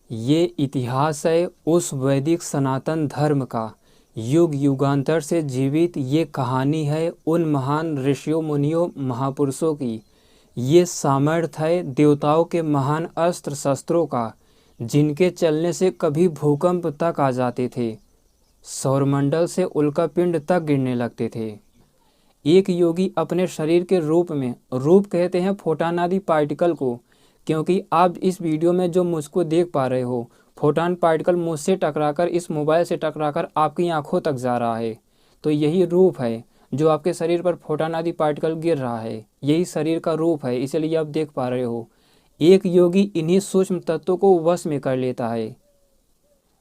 ये इतिहास है उस वैदिक सनातन धर्म का, युग युगांतर से जीवित ये कहानी है उन महान ऋषियों मुनियों महापुरुषों की। ये सामर्थ्य है देवताओं के महान अस्त्र शस्त्रों का, जिनके चलने से कभी भूकंप तक आ जाते थे, सौरमंडल से उल्कापिंड तक गिरने लगते थे। एक योगी अपने शरीर के रूप में, रूप कहते हैं फोटान आदि पार्टिकल को, क्योंकि आप इस वीडियो में जो मुझको देख पा रहे हो, फोटान पार्टिकल मुझसे टकराकर, इस मोबाइल से टकराकर आपकी आंखों तक जा रहा है। तो यही रूप है जो आपके शरीर पर फोटान आदि पार्टिकल गिर रहा है, यही शरीर का रूप है, इसलिए आप देख पा रहे हो। एक योगी इन्हीं सूक्ष्म तत्वों को वश में कर लेता है।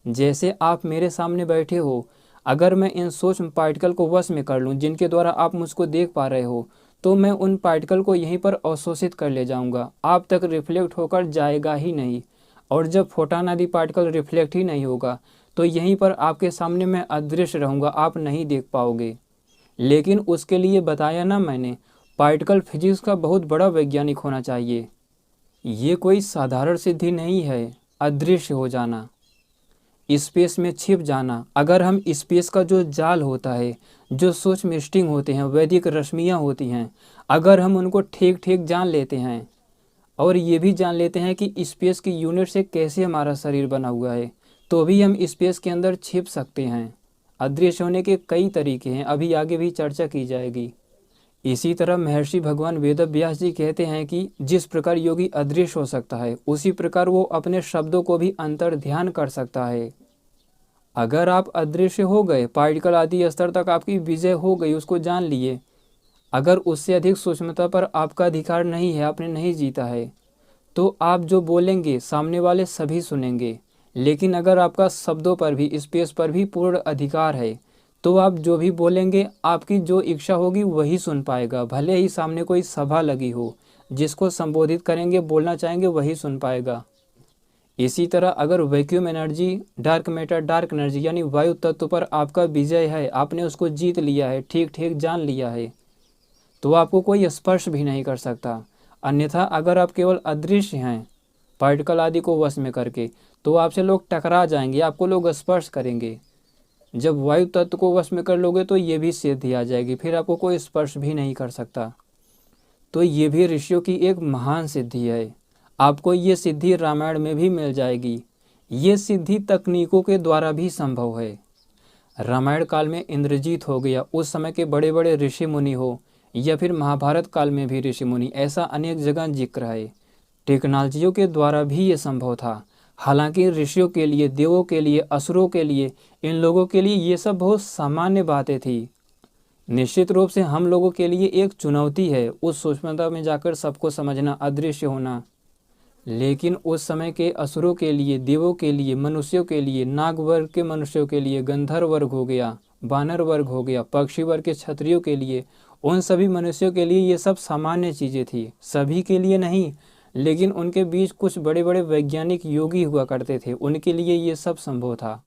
जैसे आप मेरे सामने बैठे हो, अगर मैं इन सूक्ष्म पार्टिकल को वश में कर लूं, जिनके द्वारा आप मुझको देख पा रहे हो, तो मैं उन पार्टिकल को यहीं पर अवशोषित कर ले जाऊंगा, आप तक रिफ्लेक्ट होकर जाएगा ही नहीं। और जब फोटान आदि पार्टिकल रिफ्लेक्ट ही नहीं होगा, तो यहीं पर आपके सामने मैं अदृश्य रहूँगा, आप नहीं देख पाओगे। लेकिन उसके लिए बताया ना मैंने, पार्टिकल फिजिक्स का बहुत बड़ा वैज्ञानिक होना चाहिए। ये कोई साधारण सिद्धि नहीं है, अदृश्य हो जाना, स्पेस में छिप जाना। अगर हम स्पेस का जो जाल होता है, जो सूक्ष्म स्ट्रिंग होते हैं, वैदिक रश्मियाँ होती हैं, अगर हम उनको ठीक ठीक जान लेते हैं और ये भी जान लेते हैं कि स्पेस की यूनिट से कैसे हमारा शरीर बना हुआ है, तो भी हम स्पेस के अंदर छिप सकते हैं। अदृश्य होने के कई तरीके हैं, अभी आगे भी चर्चा की जाएगी। इसी तरह महर्षि भगवान वेद व्यास जी कहते हैं कि जिस प्रकार योगी अदृश्य हो सकता है, उसी प्रकार वो अपने शब्दों को भी अंतर ध्यान कर सकता है। अगर आप अदृश्य हो गए, पार्टिकल आदि स्तर तक आपकी विजय हो गई, उसको जान लिए, अगर उससे अधिक सूक्ष्मता पर आपका अधिकार नहीं है, आपने नहीं जीता है, तो आप जो बोलेंगे सामने वाले सभी सुनेंगे। लेकिन अगर आपका शब्दों पर भी, स्पेस पर भी पूर्ण अधिकार है, तो आप जो भी बोलेंगे, आपकी जो इच्छा होगी वही सुन पाएगा। भले ही सामने कोई सभा लगी हो, जिसको संबोधित करेंगे, बोलना चाहेंगे, वही सुन पाएगा। इसी तरह अगर vacuum energy, dark matter, dark energy यानी वायु तत्व पर आपका विजय है, आपने उसको जीत लिया है, ठीक ठीक जान लिया है, तो आपको कोई स्पर्श भी नहीं कर सकता। अन्यथा अगर आप केवल अदृश्य हैं, पार्टिकल आदि को वश में करके, तो आपसे लोग टकरा जाएंगे, आपको लोग स्पर्श करेंगे। जब वायु तत्व को वश में कर लोगे, तो ये भी सिद्धि आ जाएगी, फिर आपको कोई स्पर्श भी नहीं कर सकता। तो ये भी ऋषियों की एक महान सिद्धि है। आपको ये सिद्धि रामायण में भी मिल जाएगी। ये सिद्धि तकनीकों के द्वारा भी संभव है। रामायण काल में इंद्रजीत हो गया, उस समय के बड़े बड़े ऋषि मुनि हो, या फिर महाभारत काल में भी ऋषि मुनि, ऐसा अनेक जगह जिक्र है। टेक्नोलॉजियों के द्वारा भी ये संभव था। हालांकि ऋषियों के लिए, देवों के लिए, असुरों के लिए, इन लोगों के लिए ये सब बहुत सामान्य बातें थी। निश्चित रूप से हम लोगों के लिए एक चुनौती है उस सूक्ष्मता में जाकर सबको समझना, अदृश्य होना। लेकिन उस समय के असुरों के लिए, देवों के लिए, मनुष्यों के लिए, नाग वर्ग के मनुष्यों के लिए, गंधर्व वर्ग हो गया, वानर वर्ग हो गया, पक्षी वर्ग के क्षत्रियों के लिए, उन सभी मनुष्यों के लिए ये सब सामान्य चीज़ें थी। सभी के लिए नहीं, लेकिन उनके बीच कुछ बड़े बड़े वैज्ञानिक योगी हुआ करते थे, उनके लिए ये सब संभव था।